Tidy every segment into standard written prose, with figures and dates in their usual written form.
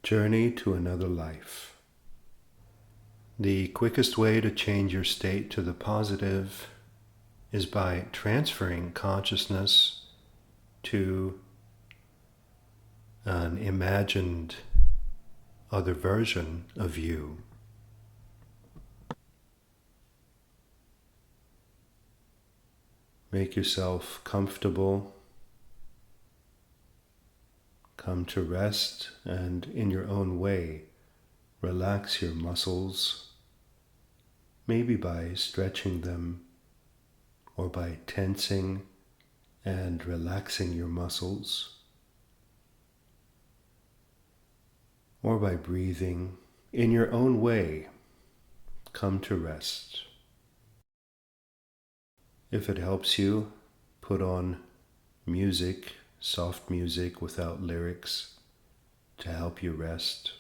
Journey to another life. The quickest way to change your state to the positive is by transferring consciousness to an imagined other version of you. Make yourself comfortable. Come to rest and in your own way, relax your muscles, maybe by stretching them or by tensing and relaxing your muscles, or by breathing in your own way. Come to rest. If it helps you, put on music, soft music without lyrics to help you rest.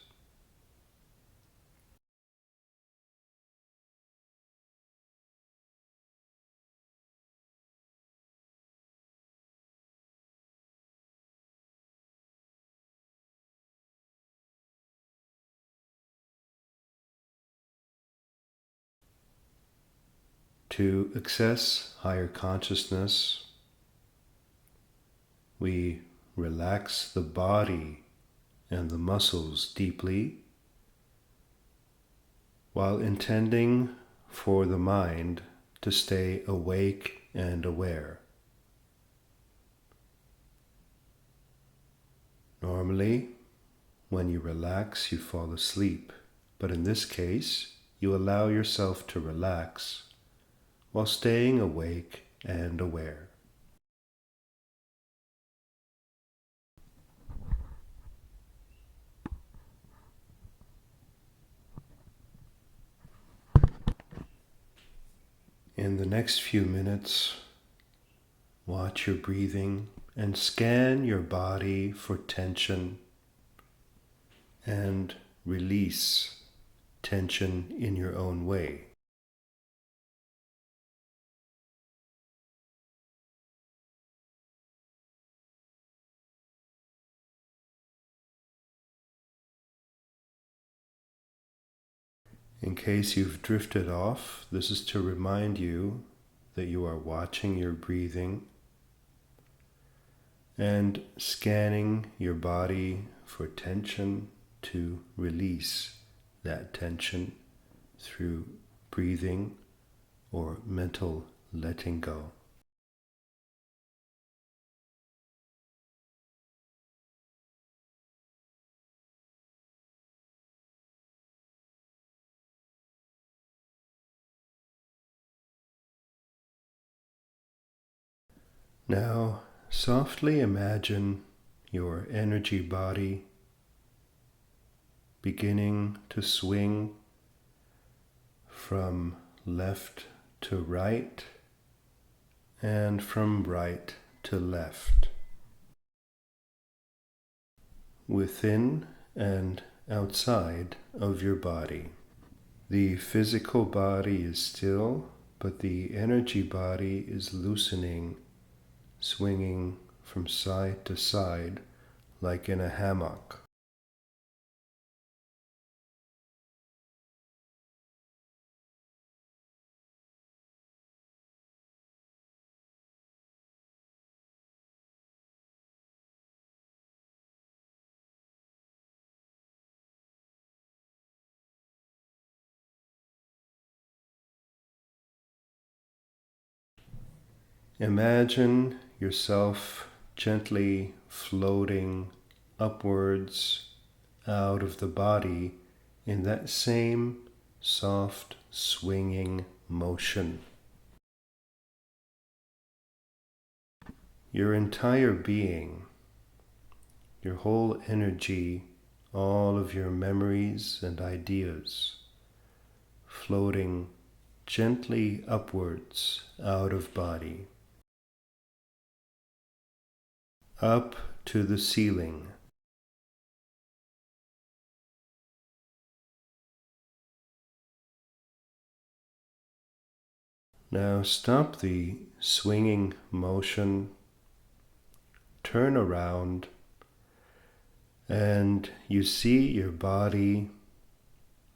To access higher consciousness, we relax the body and the muscles deeply, while intending for the mind to stay awake and aware. Normally, when you relax, you fall asleep, but in this case, you allow yourself to relax while staying awake and aware. In the next few minutes, watch your breathing and scan your body for tension and release tension in your own way. In case you've drifted off, this is to remind you that you are watching your breathing and scanning your body for tension to release that tension through breathing or mental letting go. Now, softly imagine your energy body beginning to swing from left to right and from right to left, within and outside of your body. The physical body is still, but the energy body is loosening, swinging from side to side like in a hammock. Imagine yourself gently floating upwards out of the body in that same soft swinging motion. Your entire being, your whole energy, all of your memories and ideas floating gently upwards out of body, up to the ceiling. Now stop the swinging motion, turn around, And you see your body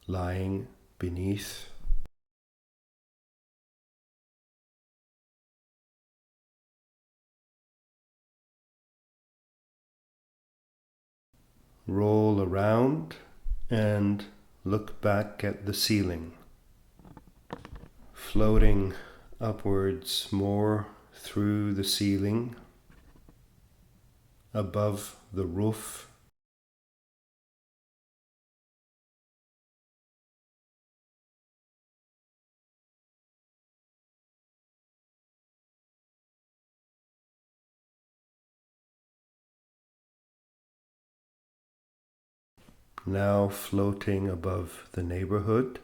lying beneath. Roll around and look back at the ceiling, floating upwards more through the ceiling, above the roof. Now floating above the neighborhood.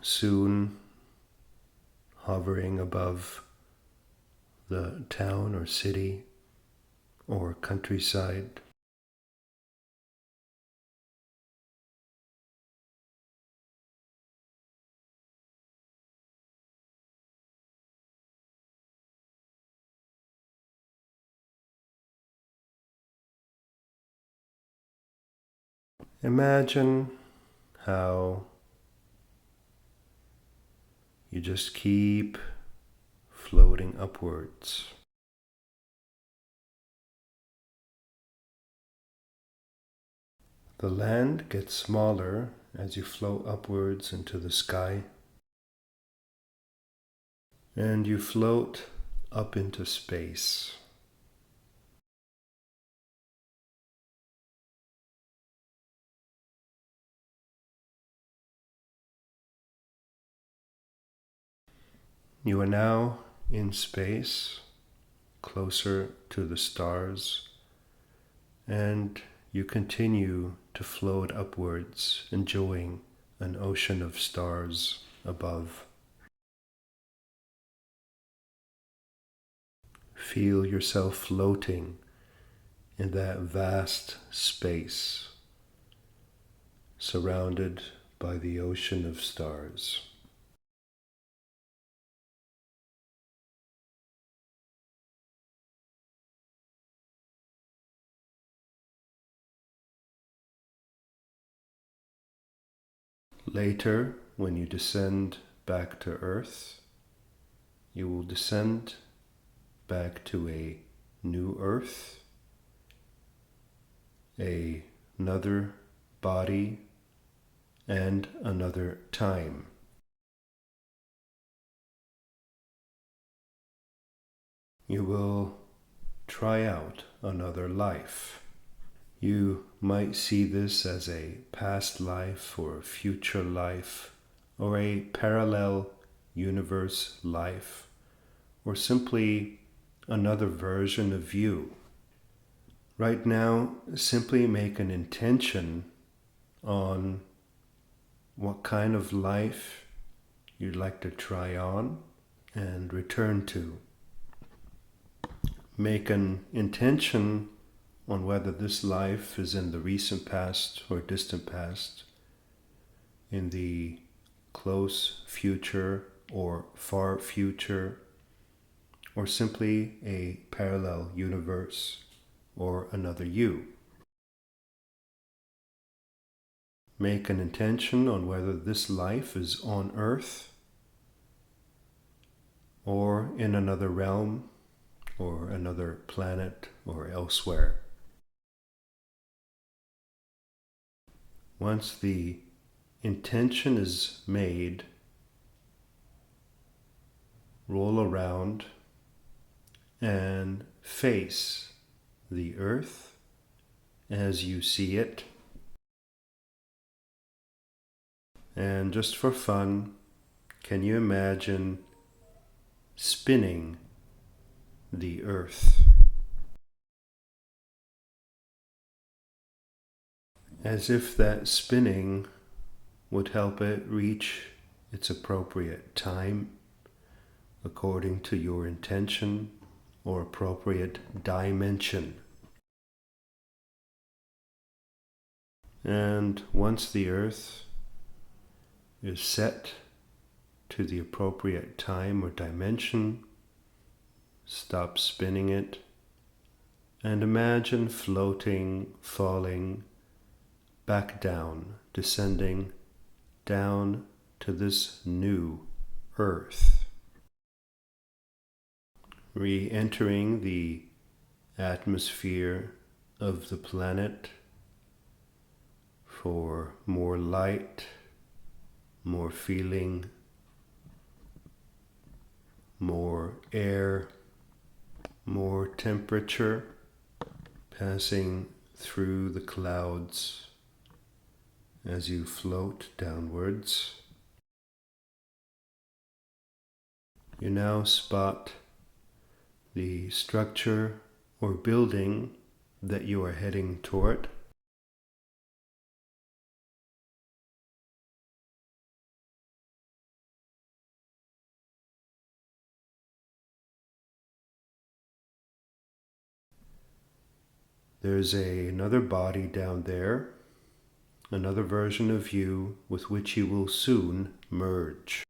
Soon hovering above the town or city or countryside. Imagine how you just keep floating upwards. The land gets smaller as you float upwards into the sky, and you float up into space. You are now in space, closer to the stars, and you continue to float upwards, enjoying an ocean of stars above. Feel yourself floating in that vast space, surrounded by the ocean of stars. Later, when you descend back to Earth, you will descend back to a new Earth, another body, and another time. You will try out another life. You might see this as a past life or future life, or a parallel universe life, or simply another version of you. Right now, simply make an intention on what kind of life you'd like to try on and return to. Make an intention on whether this life is in the recent past or distant past, in the close future or far future, or simply a parallel universe or another you. Make an intention on whether this life is on Earth or in another realm or another planet or elsewhere. Once the intention is made, roll around and face the earth as you see it. And just for fun, can you imagine spinning the earth? As if that spinning would help it reach its appropriate time according to your intention or appropriate dimension. And once the earth is set to the appropriate time or dimension, stop spinning it, and imagine floating, falling back down, descending down to this new earth, re-entering the atmosphere of the planet for more light, more feeling, more air, more temperature, passing through the clouds as you float downwards. You now spot the structure or building that you are heading toward. There's another body down there, another version of you with which you will soon merge.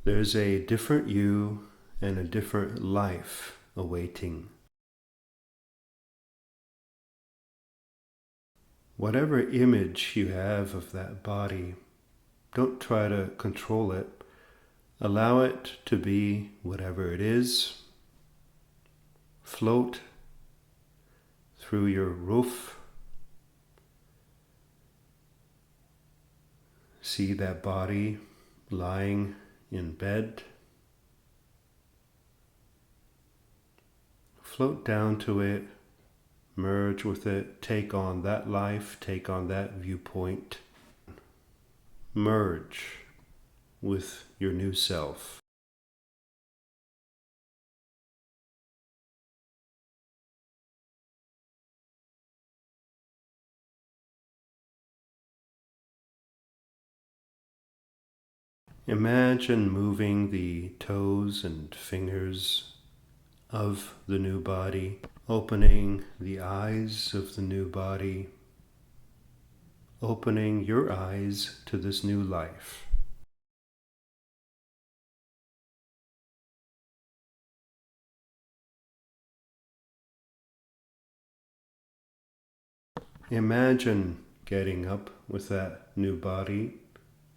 There's a different you and a different life awaiting. Whatever image you have of that body, don't try to control it. Allow it to be whatever it is. Float through your roof. See that body lying in bed. Float down to it, merge with it, take on that life, take on that viewpoint. Merge with your new self. Imagine moving the toes and fingers of the new body, opening the eyes of the new body, opening your eyes to this new life. Imagine getting up with that new body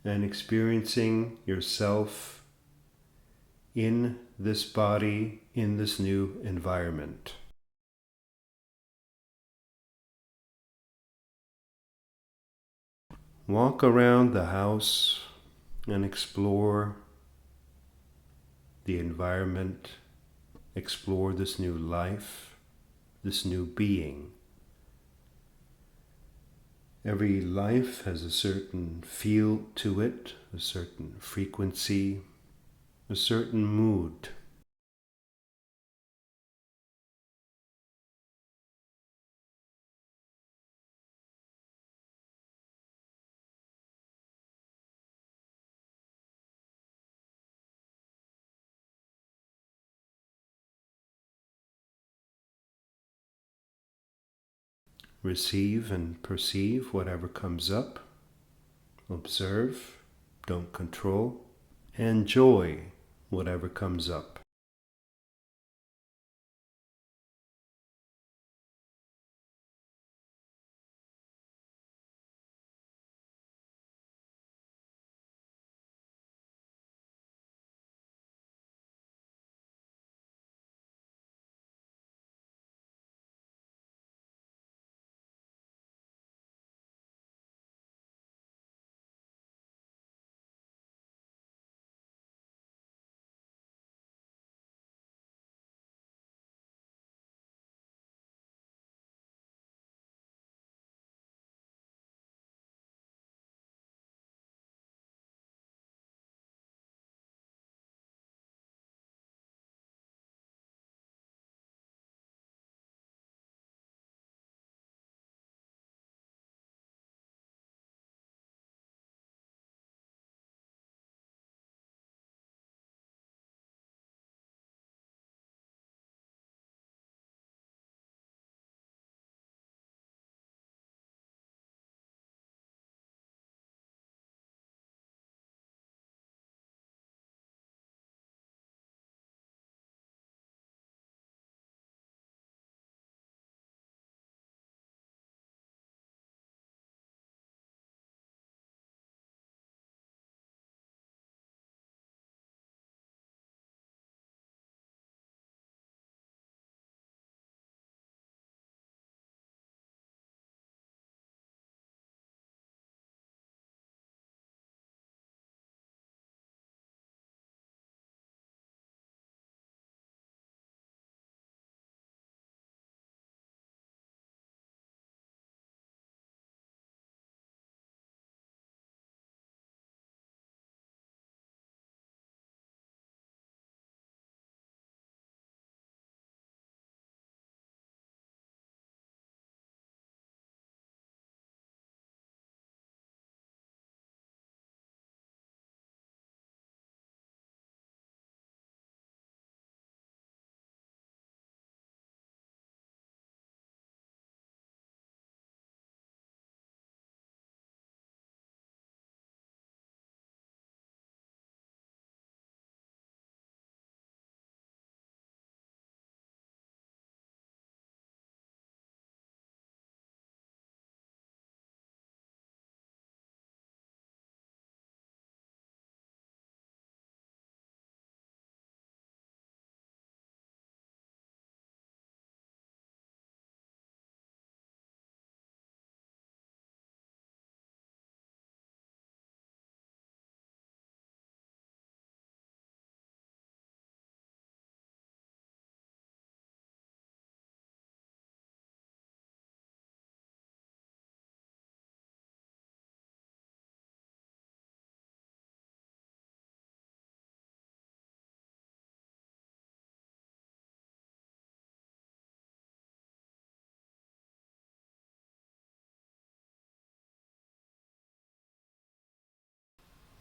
and experiencing yourself in this body, in this new environment. Walk around the house and explore the environment, explore this new life, this new being. Every life has a certain feel to it, a certain frequency, a certain mood. Receive and perceive whatever comes up. Observe, don't control. Enjoy whatever comes up.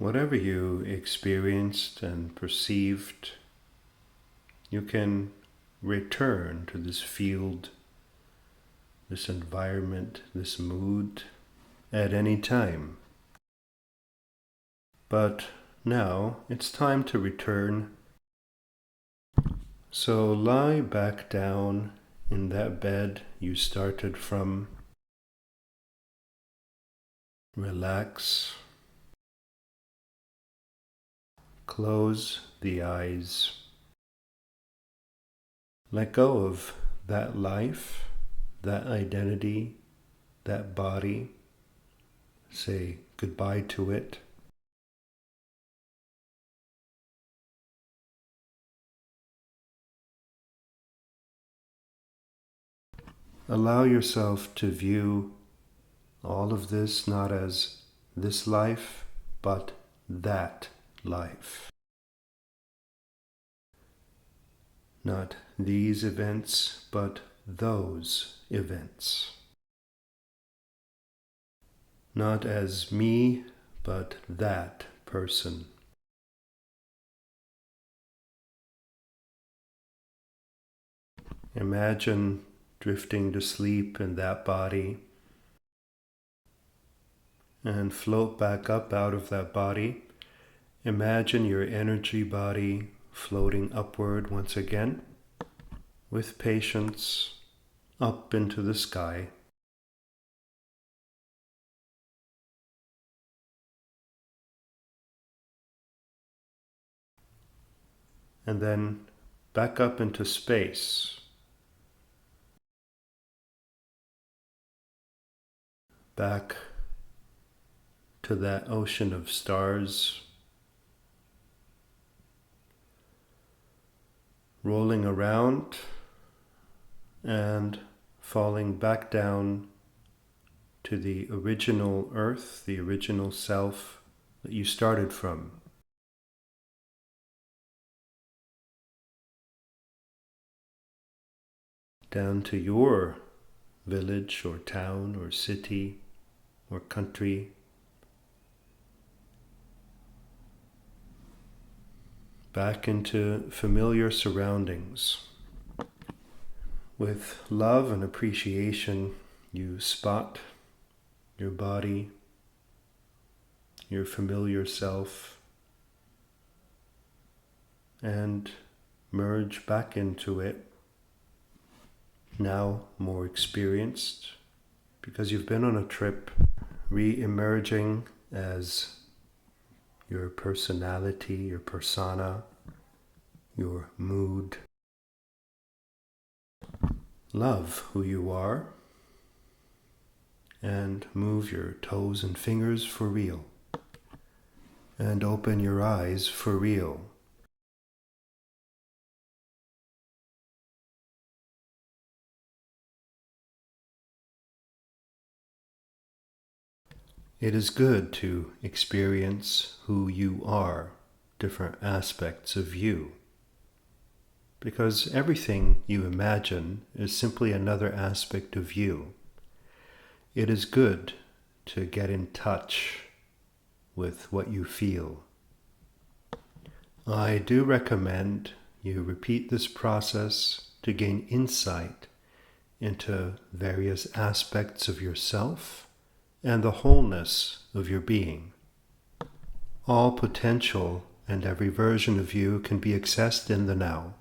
whatever you experienced and perceived, you can return to this field, this environment, this mood at any time. But now it's time to return. So lie back down in that bed you started from. Relax. Close the eyes. Let go of that life, that identity, that body. Say goodbye to it. Allow yourself to view all of this not as this life, but that life. Not these events, but those events. Not as me, but that person. Imagine drifting to sleep in that body and float back up out of that body. Imagine your energy body floating upward once again with patience up into the sky. And then back up into space. Back to that ocean of stars, rolling around and falling back down to the original earth, the original self that you started from. Down to your village or town or city or country. Back into familiar surroundings. With love and appreciation, you spot your body, your familiar self, and merge back into it. Now more experienced, because you've been on a trip, re-emerging as your personality, your persona, your mood. Love who you are and move your toes and fingers for real and open your eyes for real. It is good to experience who you are, different aspects of you, because everything you imagine is simply another aspect of you. It is good to get in touch with what you feel. I do recommend you repeat this process to gain insight into various aspects of yourself and the wholeness of your being. All potential and every version of you can be accessed in the now.